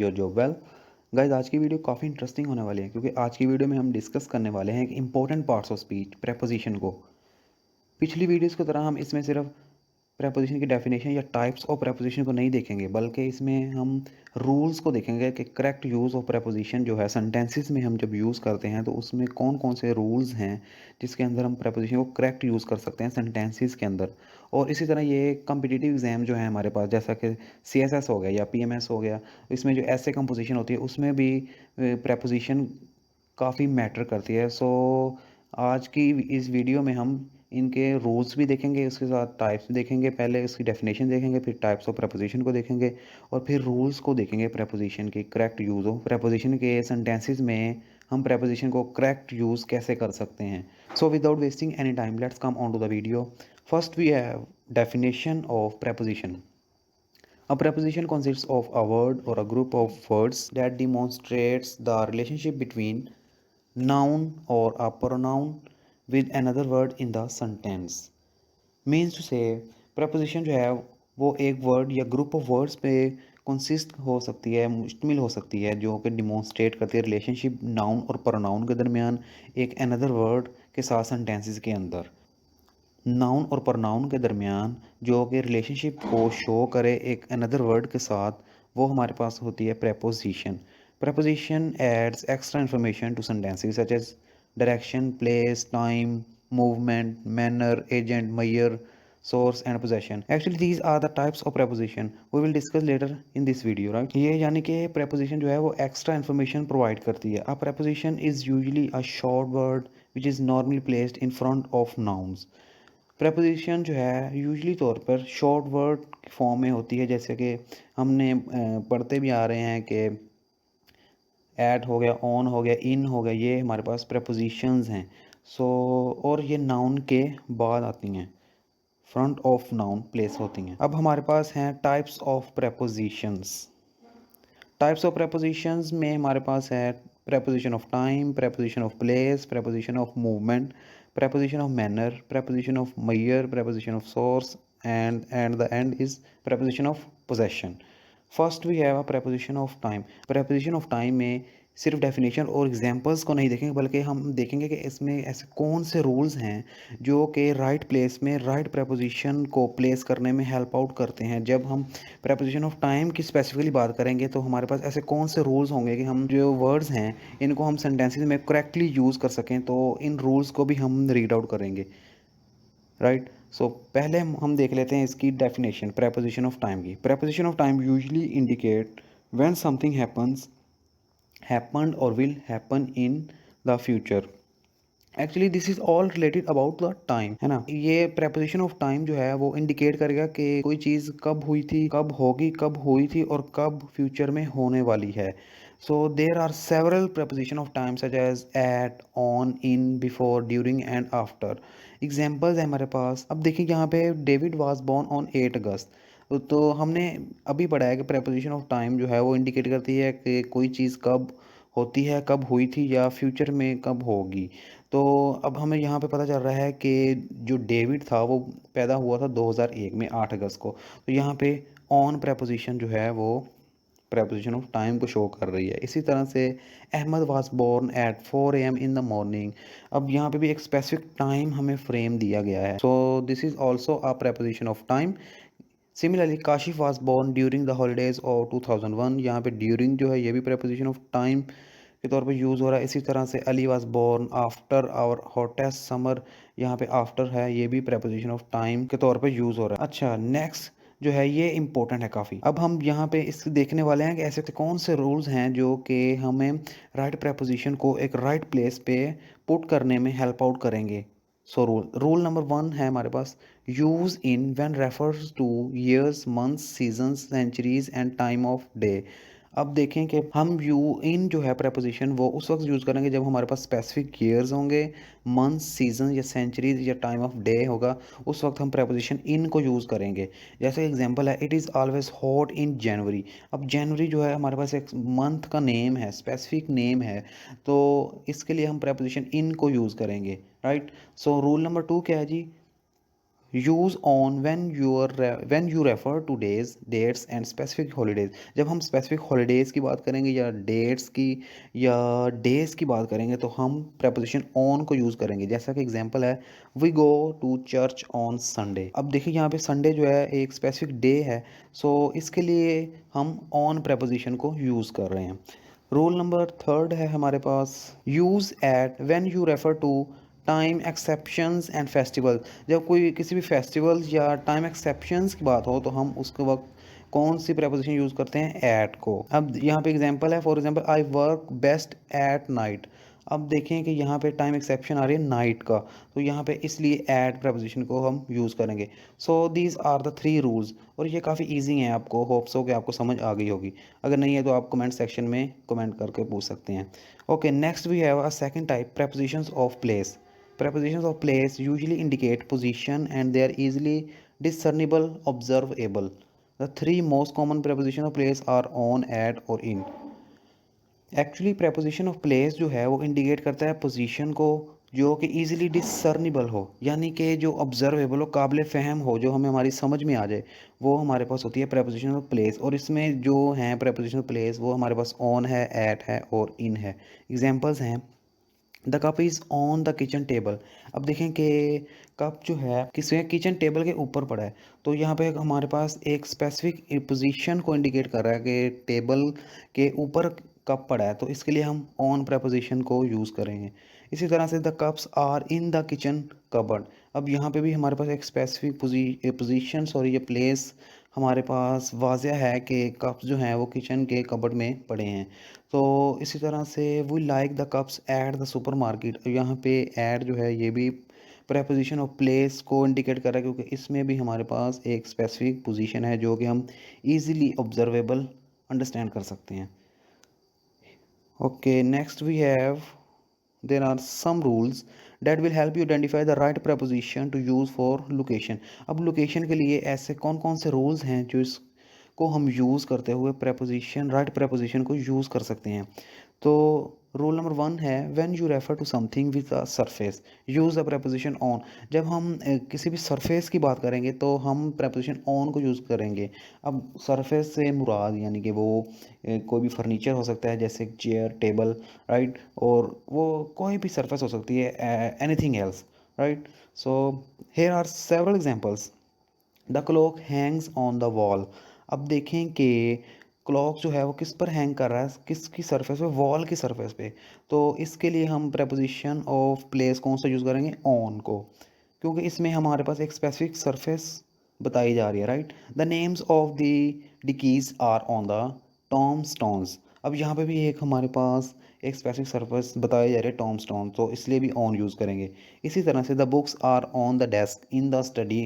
Your job well. Guys, आज की video काफ़ी इंटरेस्टिंग होने वाली है क्योंकि आज की वीडियो में हम डिस्कस करने वाले हैं important parts of speech, preposition को। पिछली वीडियोस की तरह हम इसमें सिर्फ प्रेपोजिशन की डेफिनेशन या टाइप्स ऑफ प्रेपोजिशन को नहीं देखेंगे, बल्कि इसमें हम रूल्स को देखेंगे कि करेक्ट यूज़ ऑफ प्रेपोजिशन जो है सेंटेंसेस में हम जब यूज़ करते हैं तो उसमें कौन कौन से रूल्स हैं जिसके अंदर हम प्रेपोजिशन को करेक्ट यूज़ कर सकते हैं सेंटेंसेस के अंदर। और इसी तरह ये कम्पिटिटिव एग्ज़ाम जो है हमारे पास, जैसा कि CSS हो गया या PMS हो गया, इसमें जो ऐसे कंपोजिशन होती है उसमें भी प्रेपोजिशन काफ़ी मैटर करती है। सो आज की इस वीडियो में हम इनके रूल्स भी देखेंगे, उसके साथ टाइप्स भी देखेंगे। पहले इसकी डेफिनेशन देखेंगे, फिर टाइप्स ऑफ प्रेपोजिशन को देखेंगे और फिर रूल्स को देखेंगे प्रेपोजिशन की करेक्ट यूज़ हो। प्रेपोजिशन के सेंटेंसेस में हम प्रेपोजिशन को करेक्ट यूज़ कैसे कर सकते हैं। So without wasting any time, let's come on to the video. First we have definition of preposition. A preposition consists of a word or a group of words that demonstrates the relationship between noun or a pronoun with another word in the sentence. Means to say, preposition जो है वो एक word या group of words पे consist हो सकती है, मुश्तमिल हो सकती है, जो कि डिमॉन्स्ट्रेट करती है रिलेशनशिप नाउन और प्रोनाउन के दरमियान एक अनदर वर्ड के साथ सेंटेंसेस के अंदर। नाउन और प्रनाउन के दरमियान जो कि रिलेशनशिप को शो करे एक अनदर वर्ड के साथ, वो हमारे पास होती है preposition. Preposition adds extra information to sentences such as direction, place, time, movement, manner, agent, measure, source and possession. Actually these are the types of preposition we will discuss later in this video, right? ये यानी कि preposition जो है वो extra information provide करती है। A preposition is usually a short word which is normally placed in front of nouns. Preposition जो है यूजली तौर पर शॉर्ट वर्ड फॉर्म में होती है, जैसे कि हमने पढ़ते भी आ रहे हैं कि एट हो गया, ऑन हो गया, इन हो गया, ये हमारे पास प्रेपोजिशंस हैं। सो और ये नाउन के बाद आती हैं, फ्रंट ऑफ नाउन प्लेस होती हैं। अब हमारे पास हैं types of prepositions. Types of prepositions में हमारे पास है preposition of time, preposition of place, preposition of movement, preposition of manner, preposition of measure, preposition of source, and the end is preposition of possession. First we have a preposition of time. Preposition of time में सिर्फ definition और examples को नहीं देखेंगे, बल्कि हम देखेंगे कि इसमें ऐसे कौन से रूल्स हैं जो कि राइट प्लेस में राइट प्रेपोजिशन को प्लेस करने में हेल्प आउट करते हैं। जब हम प्रेपोजिशन ऑफ टाइम की स्पेसिफिकली बात करेंगे तो हमारे पास ऐसे कौन से रूल्स होंगे कि हम जो वर्ड्स हैं इनको हम सेंटेंसेस में करेक्टली यूज़ कर सकें, तो इन रूल्स को भी हम रीड आउट करेंगे, राइट। सो पहले हम देख लेते हैं इसकी डेफिनेशन प्रेपोजिशन ऑफ टाइम की। Preposition of time usually indicate when something happens, happened और will happen in the future. Actually this is all related about the time, है ना। ये प्रेपोजिशन ऑफ टाइम जो है वो इंडिकेट करेगा कि कोई चीज़ कब हुई थी, कब होगी, कब हुई थी और कब फ्यूचर में होने वाली है। So there are several preposition of time such as at, on, in, before, during and after. Examples है हमारे पास। अब देखिए यहाँ पे David was born on 8 August. तो हमने अभी पढ़ा है कि प्रेपोजिशन ऑफ टाइम जो है वो इंडिकेट करती है कि कोई चीज़ कब होती है, कब हुई थी या फ्यूचर में कब होगी। तो अब हमें यहाँ पे पता चल रहा है कि जो डेविड था वो पैदा हुआ था 2001 में 8 अगस्त को। तो यहाँ पे ऑन प्रेपोजिशन जो है वो प्रेपोजिशन ऑफ टाइम को शो कर रही है। इसी तरह से Ahmed was born at 4 AM in the morning. अब यहाँ पे भी एक स्पेसिफिक टाइम हमें फ्रेम दिया गया है, so this is also a preposition of time. Similarly Kashif was born during the holidays of 2001। यहाँ पे ड्यूरिंग जो है ये भी प्रेपोजिशन ऑफ टाइम के तौर पे यूज़ हो रहा है। इसी तरह से Ali was born after our hottest summer. यहाँ पे आफ्टर है, ये भी प्रेपोजिशन ऑफ टाइम के तौर पे यूज़ हो रहा है। अच्छा, नेक्स्ट जो है ये इंपॉर्टेंट है काफ़ी। अब हम यहाँ पे इस देखने वाले हैं कि ऐसे कौन से रूल्स हैं जो कि हमें राइट प्रेपोजिशन को एक राइट प्लेस पे पुट करने में हेल्प आउट करेंगे। सो रूल नंबर 1 है हमारे पास, use in when refers to years, months, seasons, centuries and time of day. अब देखें कि हम यू इन जो है प्रेपोजिशन वो उस वक्त यूज़ करेंगे जब हमारे पास स्पेसिफिक ईयर्स होंगे, मंथ्स, सीजन या सेंचुरीज या टाइम ऑफ डे होगा, उस वक्त हम प्रेपोजिशन इन को यूज़ करेंगे। जैसे एग्जांपल है, it is always hot in January. अब जनवरी जो है हमारे पास एक मंथ का नेम है, स्पेसिफिक नेम है, तो इसके लिए हम प्रेपोजिशन इन को यूज़ करेंगे, राइट। सो रूल नंबर 2 क्या है जी, use on when you refer to days dates and specific holidays. जब हम स्पेसिफिक हॉलीडेज़ की बात करेंगे या डेट्स की या डेज़ की बात करेंगे तो हम प्रपोजिशन ऑन को यूज़ करेंगे। जैसा कि एग्जांपल है, we go to church on Sunday. अब देखिए यहाँ पे संडे जो है एक स्पेसिफिक डे है, सो इसके लिए हम ऑन प्रपोजिशन को यूज़ कर रहे हैं। रूल नंबर थर्ड है हमारे पास, use at when you refer to time exceptions and festival. जब कोई किसी भी फेस्टिवल्स या टाइम एक्सेप्शंस की बात हो तो हम उसके वक्त कौन सी प्रपोजिशन यूज़ करते हैं, एट को। अब यहाँ पे एग्जांपल है, for example I work best at night. अब देखें कि यहाँ पे टाइम एक्सेप्शन आ रही है नाइट का, तो यहाँ पे इसलिए एट प्रपोजिशन को हम यूज़ करेंगे। So these are the 3 rules, और ये काफ़ी ईजी हैं, आपको होप्स हो कि आपको समझ आ गई होगी। अगर नहीं है तो आप कमेंट सेक्शन में कमेंट करके पूछ सकते हैं। Okay, next we have a second type, prepositions of place. Prepositions of place usually indicate position and they are easily discernible, observable. The three most common prepositions of place are on, at और in. Actually preposition of place जो है वो indicate करता है position को, जो कि easily discernible हो, यानी कि जो observable हो, काबिल फ़हम हो, जो हमें हमारी समझ में आ जाए, वो हमारे पास होती है preposition of place। और इसमें जो हैं preposition of place वो हमारे पास on है, at है और in है। एग्जाम्पल्स हैं, the cup is on the kitchen table. अब देखें कि कप जो है किसी किचन टेबल के ऊपर पड़ा है, तो यहाँ पे हमारे पास एक स्पेसिफिक पोजीशन को इंडिकेट कर रहा है कि टेबल के ऊपर कप पड़ा है, तो इसके लिए हम ऑन प्रपोजिशन को यूज़ करेंगे। इसी तरह से the cups are in the kitchen cupboard. अब यहाँ पे भी हमारे पास एक स्पेसिफिक पोजीशन सॉरी ये प्लेस हमारे पास वाज़ह है कि कप्स जो हैं वो किचन के कबर्ड में पड़े हैं। तो इसी तरह से we like the cups at the supermarket. यहाँ पे एट जो है ये भी preposition ऑफ प्लेस को इंडिकेट कर रहा है, क्योंकि इसमें भी हमारे पास एक स्पेसिफिक पोजीशन है जो कि हम इजीली ऑब्जर्वेबल अंडरस्टैंड कर सकते हैं। Okay, next we have, there are some rules that will help you identify the right preposition to use for location। अब लोकेशन के लिए ऐसे कौन कौन से रूल्स हैं जो इसको हम यूज़ करते हुए preposition राइट preposition को यूज़ कर सकते हैं। तो रूल नंबर 1 है, when you refer to something with a surface use the preposition on. जब हम किसी भी सरफेस की बात करेंगे तो हम preposition ऑन को यूज़ करेंगे। अब सरफेस से मुराद यानी कि वो कोई भी फर्नीचर हो सकता है, जैसे चेयर, टेबल, राइट, और वो कोई भी सरफेस हो सकती है, anything else, right. So here are several examples, the clock hangs on the wall. अब देखें कि क्लॉक जो है वो किस पर हैंग कर रहा है, किसकी सरफेस पे, वॉल की सरफेस पे। तो इसके लिए हम preposition ऑफ प्लेस कौन सा यूज़ करेंगे, ऑन को, क्योंकि इसमें हमारे पास एक स्पेसिफिक सरफेस बताई जा रही है, right. The names of the डिकीज are on the tombstones. अब यहाँ पे भी एक हमारे पास एक स्पेसिफिक सरफेस बताई जा रही है, टॉम स्टोन, तो इसलिए भी ऑन यूज़ करेंगे। इसी तरह से the books are on the desk in the study,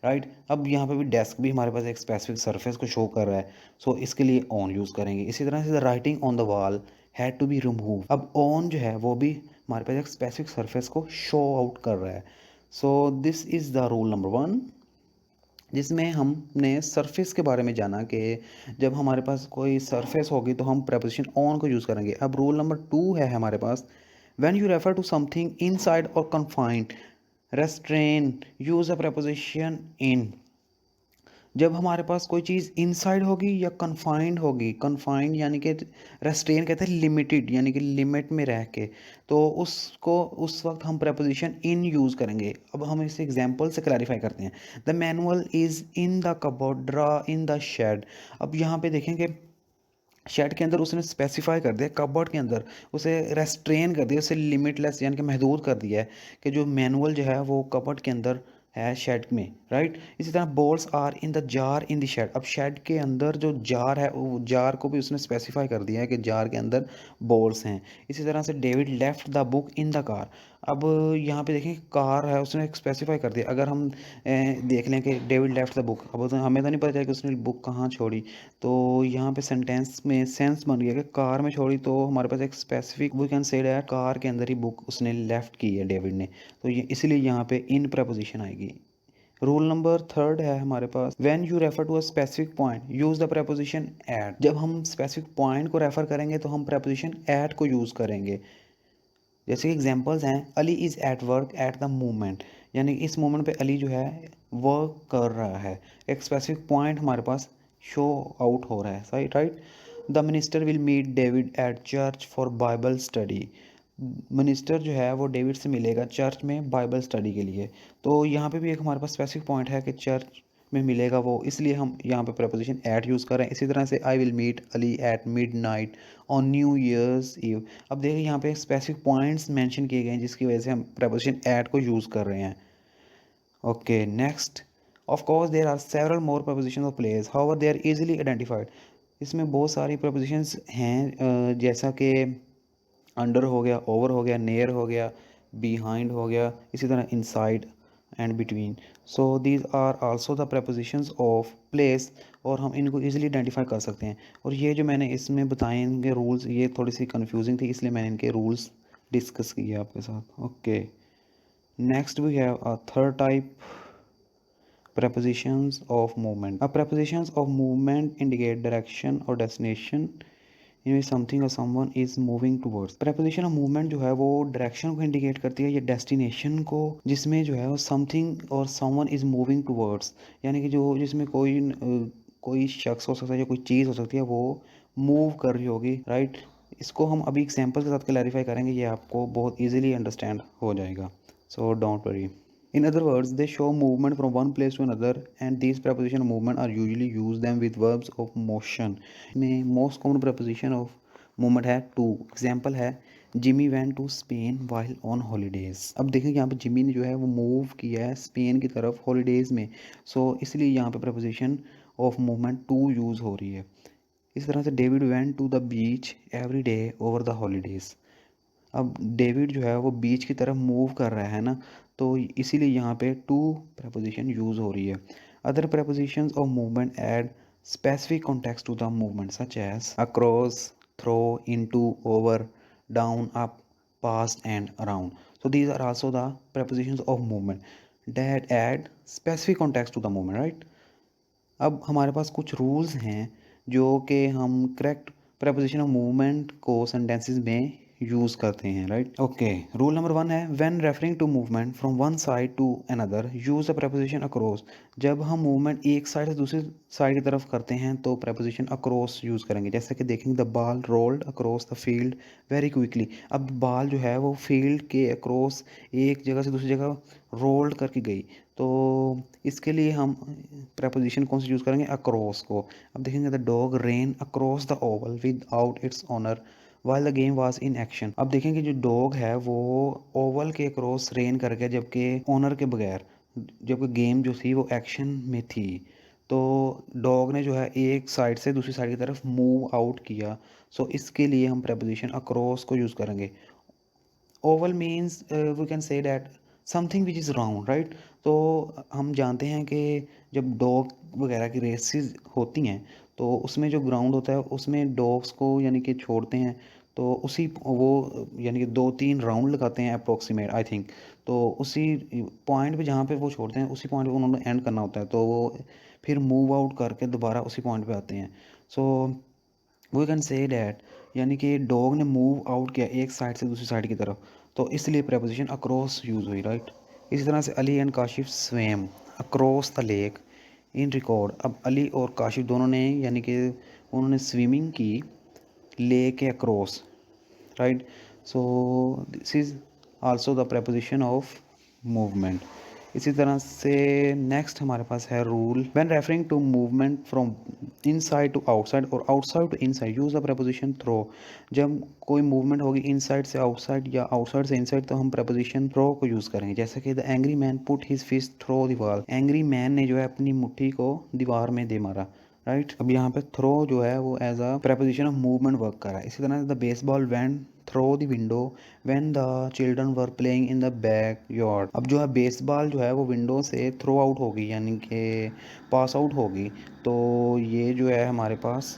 right. अब यहाँ पे भी डेस्क भी हमारे पास एक स्पेसिफिक सरफेस को शो कर रहा है, सो इसके लिए ऑन यूज़ करेंगे। इसी तरह से the writing on the wall had to be remove. अब ऑन जो है वो भी हमारे पास एक स्पेसिफिक सरफेस को शो आउट कर रहा है। So this is the rule number 1, जिसमें हमने सरफेस के बारे में जाना कि जब हमारे पास कोई सरफेस होगी तो हम preposition ऑन को यूज़ करेंगे। अब रूल नंबर 2 है हमारे पास, when you refer to something inside और confined restrain use a preposition in. जब हमारे पास कोई चीज़ इनसाइड होगी या कन्फाइंड होगी, कन्फाइंड यानी कि रेस्ट्रेन कहते हैं लिमिटेड, यानी कि लिमिट में रह के, तो उसको उस वक्त हम preposition इन यूज़ करेंगे। अब हम इस एग्जांपल से क्लैरिफाई करते हैं, the manual is in the cupboard, drawer in the shed. अब यहाँ पे देखेंगे शेड के अंदर उसने स्पेसिफाई कर दिया, कबर्ड के अंदर उसे रेस्ट्रेन कर दिया, उसे लिमिटलेस यानी कि महदूद कर दिया है कि जो मैनुअल जो है वो कबर्ड के अंदर है, शेड में, राइट। इसी तरह balls are in the jar in the shed. अब शेड के अंदर जो जार है वो जार को भी उसने स्पेसिफाई कर दिया है कि जार के अंदर बॉल्स हैं। इसी तरह से David left the book in the car. अब यहाँ पे देखें कार है, उसने स्पेसिफाई कर दिया। अगर हम देख लें कि डेविड लेफ्ट द बुक, अब तो हमें तो नहीं पता चला कि उसने बुक कहाँ छोड़ी, तो यहाँ पे सेंटेंस में सेंस बन गया कि कार में छोड़ी, तो हमारे पास एक specific we can say that car के अंदर ही बुक उसने लेफ्ट की है डेविड ने, तो ये इसलिए यहाँ पे इन प्रपोजिशन आएगी। रूल नंबर 3 है हमारे पास, when you refer to a specific point use the preposition at. जब हम स्पेसिफिक पॉइंट को रेफर करेंगे तो हम preposition एट को यूज़ करेंगे। जैसे कि एग्जांपल्स हैं, Ali is at work at the moment, यानी इस मोमेंट पे अली जो है वर्क कर रहा है, एक स्पेसिफिक पॉइंट हमारे पास शो आउट हो रहा है, सही right. The minister will meet David at church for Bible study. Minister जो है वो डेविड से मिलेगा चर्च में बाइबल स्टडी के लिए। तो यहाँ पे भी एक हमारे पास स्पेसिफिक पॉइंट है कि चर्च में मिलेगा वो, इसलिए हम यहाँ पे प्रपोजिशन एट यूज़ कर रहे हैं। इसी तरह से I will meet Ali at midnight on New Year's Eve. अब देखिए यहाँ पे स्पेसिफिक पॉइंट्स मेंशन किए गए हैं जिसकी वजह से हम प्रपोजिशन एट को यूज़ कर रहे हैं। Okay next, of course there are several more prepositions of place, however they are easily identified. इसमें बहुत सारी प्रपोजिशंस हैं, जैसा कि अंडर हो गया, ओवर हो गया, नियर हो गया, बिहाइंड हो गया, इसी तरह inside and between. So these are also the prepositions of place, और हम इनको इजीली आइडेंटिफाई कर सकते हैं। और ये जो मैंने इसमें बताए इनके रूल्स, ये थोड़ी सी कंफ्यूजिंग थी, इसलिए मैंने इनके रूल्स डिस्कस किए आपके साथ। Okay next we have a third type, prepositions of movement. Prepositions of movement indicate direction or destination in which something or someone is moving towards. preposition of movement जो है वो direction को indicate करती है या destination को, जिसमें जो है वो something और someone is moving towards, यानी कि जो जिसमें कोई शख्स हो सकता है या कोई चीज़ हो सकती है वो मूव कर रही होगी, राइट। इसको हम अभी एग्जाम्पल के साथ क्लैरिफाई करेंगे, ये आपको बहुत ईजिली अंडरस्टैंड हो जाएगा, so don't worry. In other words, they show movement from one place to another, and these preposition of movement are usually used them with verbs of motion. में most common preposition of movement है to. Example है Jimmy went to Spain while on holidays. अब देखें यहाँ पे Jimmy ने जो है वो मूव किया है स्पेन की तरफ हॉलीडेज़ में, सो इसलिए यहाँ पे preposition of movement to use हो रही है। इस तरह से David went to the beach every day over the holidays. अब डेविड जो है वो बीच की तरफ मूव कर रहा है ना, तो इसीलिए यहाँ पे टू प्रपोजिशन यूज़ हो रही है। Other prepositions of movement add specific context to the movement such as across, through, into, over, down, up, past and around. So these are also the prepositions of movement that add specific context to the movement, right. अब हमारे पास कुछ rules हैं जो कि हम correct preposition of movement को sentences में यूज़ करते हैं, राइट। ओके रूल नंबर 1 है when referring to movement from one side to another use the preposition across. जब हम मूवमेंट एक साइड से दूसरी साइड की तरफ करते हैं तो प्रपोजिशन अक्रॉस यूज़ करेंगे। जैसे कि देखेंगे the ball rolled across the field very quickly. अब बॉल जो है वो फील्ड के अक्रॉस एक जगह से दूसरी जगह रोल्ड करके गई, तो इसके लिए हम प्रपोजिशन कौन सी यूज़ करेंगे, अक्रॉस को। अब देखेंगे the dog rain across the Oval with out its owner while the game was in action. अब देखेंगे जो डॉग है वो ओवल के अक्रॉस रेन कर गया जबकि ओनर के बगैर, जबकि गेम जो थी वो एक्शन में थी। तो डॉग ने जो है एक साइड से दूसरी साइड की तरफ मूव आउट किया, सो इसके लिए हम प्रपोजिशन अक्रॉस को यूज़ करेंगे। Oval means we can say that something which is round, right. तो हम जानते हैं कि जब डॉग वगैरह की रेसेस होती हैं तो उसमें जो ग्राउंड होता है उसमें डॉग्स को यानी कि छोड़ते हैं, तो उसी वो यानी कि 2-3 राउंड लगाते हैं अप्रोक्सीमेट आई थिंक। तो उसी पॉइंट पे जहाँ पे वो छोड़ते हैं उसी पॉइंट पे उन्होंने एंड करना होता है, तो वो फिर मूव आउट करके दोबारा उसी पॉइंट पे आते हैं। So we can say that यानी कि डॉग ने मूव आउट किया एक साइड से दूसरी साइड की तरफ, तो इसलिए प्रपोजिशन अक्रॉस यूज़ हुई, राइट। इसी तरह से Ali and Kashif स्वेम across the lake in record. अब अली और काशिफ दोनों ने यानी कि उन्होंने स्विमिंग की लेक के across, right. So this is also the preposition of movement. इसी तरह से नेक्स्ट हमारे पास है rule when referring to movement from inside to outside और outside to inside use the preposition through. जब कोई मूवमेंट होगी इनसाइड से आउटसाइड या आउटसाइड से इनसाइड तो हम प्रपोजिशन थ्रो को यूज़ करेंगे। जैसे कि the angry man put his fist through the wall. Angry man ने जो है अपनी मुट्ठी को दीवार में दे मारा, राइट। अब यहाँ पे थ्रो जो है वो as a preposition of movement work कर रहा है। इसी तरह the baseball went through the window when the children were playing in the back yard. अब जो है बेसबॉल जो है वो विंडो से थ्रो आउट होगी यानी कि पास आउट होगी, तो ये जो है हमारे पास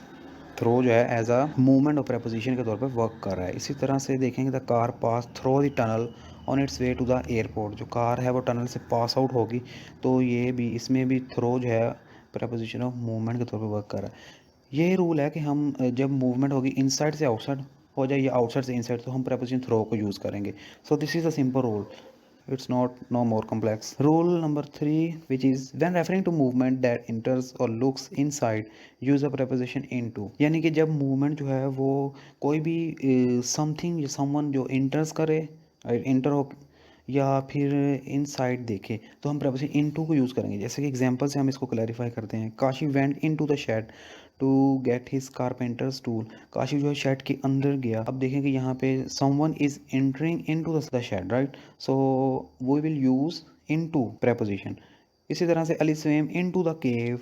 थ्रो जो है as a movement of preposition के तौर पर वर्क कर रहा है। इसी तरह से देखेंगे the car pass through the tunnel on its way to the airport. जो कार है वो टनल से पास आउट होगी, तो ये भी इसमें भी थ्रो जो है प्रपोजिशन ऑफ मूवमेंट के तौर पर वर्क कर रहा है। ये रूल है कि हम जब मूवमेंट होगी इनसाइड से आउटसाइड हो जाए या आउटसाइड से इनसाइड तो हम प्रपोजिशन थ्रो को यूज़ करेंगे। सो this is a simple rule. It's not no more complex. Rule number 3, which is when referring to movement that enters or looks inside, use a preposition into। यानी कि जब movement जो है वो कोई भी something या someone जो enters करे, enter हो या फिर इनसाइड देखे, तो हम preposition into को यूज़ करेंगे। जैसे कि एग्जांपल से हम इसको क्लैरिफाई करते हैं। Kashi went into the shed to get his carpenters tool. Kashi जो है शेड के अंदर गया। अब देखें कि यहाँ पे someone is entering into the shed, right. So we will use into preposition। इसी तरह से Ali swim into the cave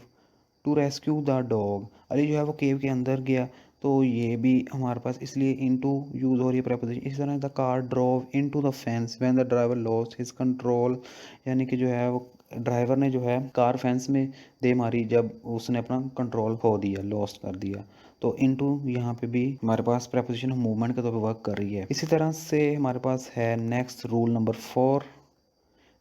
to rescue the dog. Ali जो है वो केव के अंदर गया, तो ये भी हमारे पास इसलिए इनटू यूज़ हो रही है preposition। इसी तरह the car drove into the fence when the driver lost his control. यानी कि जो है वो ड्राइवर ने जो है कार फेंस में दे मारी जब उसने अपना कंट्रोल खो दिया, लॉस्ट कर दिया। तो इनटू यहाँ पे भी हमारे पास preposition मूवमेंट के तौर पे वर्क कर रही है। इसी तरह से हमारे पास है next rule number 4।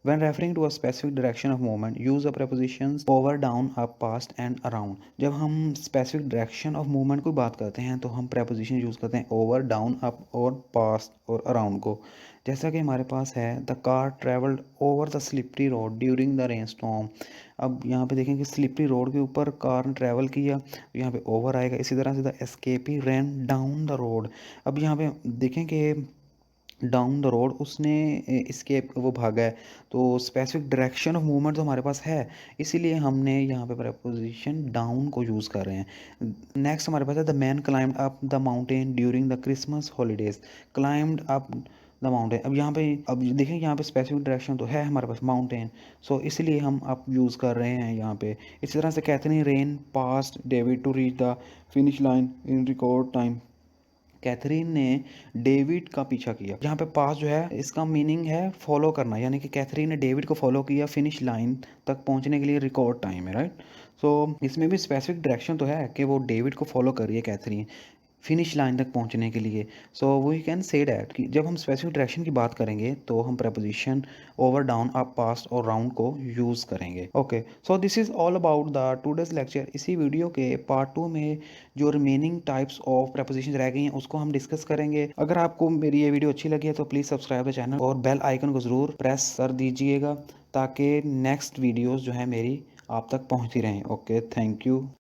When referring to a specific direction of movement, use the prepositions over, down, up, past and around। जब हम specific direction of movement की बात करते हैं तो हम preposition यूज़ करते हैं over, down, up और past और around को। जैसा कि हमारे पास है the car traveled over the slippery road during the rainstorm। अब यहाँ पे देखें कि स्लिपरी रोड के ऊपर कार ने ट्रैवल किया, तो यहाँ पे ओवर आएगा। इसी तरह से the escapee ran down the road. अब यहाँ पे देखें कि डाउन द रोड उसने इसके वो भागा है, तो स्पेसिफिक डायरेक्शन ऑफ मूवमेंट तो हमारे पास है, इसीलिए हमने यहाँ पे preposition डाउन को यूज़ कर रहे हैं। नेक्स्ट हमारे पास है the man climbed up the mountain during the Christmas holidays. Climbed up the mountain. अब यहाँ पे अब देखें यहाँ पे स्पेसिफिक डायरेक्शन तो है हमारे पास माउंटेन, सो इसलिए हम अप यूज़ कर रहे हैं यहाँ पे। इसी तरह से Catherine ran past David to reach the finish line in record time. Catherine ने डेविड का पीछा किया। यहाँ पे पास जो है इसका मीनिंग है फॉलो करना, यानी कि कैथरीन ने डेविड को फॉलो किया फिनिश लाइन तक पहुँचने के लिए रिकॉर्ड टाइम है, राइट। सो इसमें भी स्पेसिफिक डायरेक्शन तो है कि वो डेविड को फॉलो कर रही है कैथरीन फिनिश लाइन तक पहुंचने के लिए। So we can say that कि जब हम स्पेसिफिक डायरेक्शन की बात करेंगे तो हम preposition over, down, up, past और राउंड को यूज़ करेंगे। Okay, so this is all about the today's lecture. इसी वीडियो के पार्ट 2 में जो रिमेनिंग टाइप्स ऑफ prepositions रह गई हैं उसको हम डिस्कस करेंगे। अगर आपको मेरी ये वीडियो अच्छी लगी है तो प्लीज़ सब्सक्राइब द चैनल और बेल आइकन को ज़रूर प्रेस कर दीजिएगा ताकि नेक्स्ट वीडियोज़ जो है मेरी आप तक पहुँचती रहें। Okay, thank you.